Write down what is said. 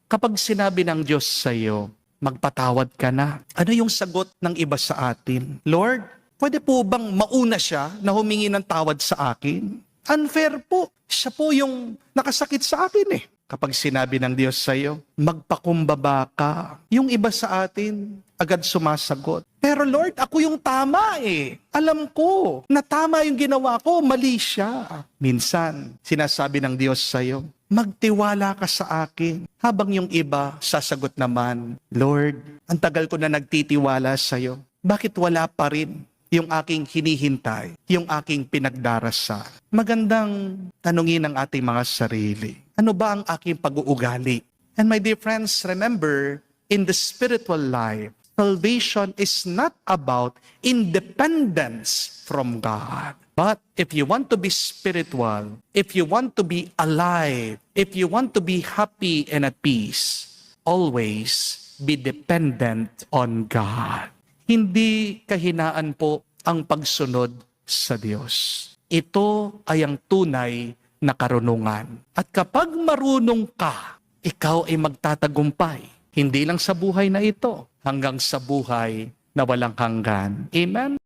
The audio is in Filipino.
Kapag sinabi ng Diyos sa iyo, magpatawad ka na. Ano yung sagot ng iba sa atin? Lord, pwede po bang mauna siya na humingi ng tawad sa akin? Unfair po. Siya po yung nakasakit sa akin eh. Kapag sinabi ng Diyos sa iyo, magpakumbaba ka. Yung iba sa atin, agad sumasagot. Pero Lord, ako yung tama eh. Alam ko na tama yung ginawa ko, mali siya. Minsan, sinasabi ng Diyos sa iyo, magtiwala ka sa akin. Habang yung iba, sasagot naman, Lord, ang tagal ko na nagtitiwala sa iyo. Bakit wala pa rin yung aking hinihintay, yung aking pinagdarasal? Magandang tanungin ng ating mga sarili. Ano ba ang aking pag-uugali? And my dear friends, remember, in the spiritual life, salvation is not about independence from God. But if you want to be spiritual, if you want to be alive, if you want to be happy and at peace, always be dependent on God. Hindi kahinaan po ang pagsunod sa Diyos. Ito ay ang tunay na karunungan. At kapag marunong ka, ikaw ay magtatagumpay. Hindi lang sa buhay na ito, hanggang sa buhay na walang hanggan. Amen?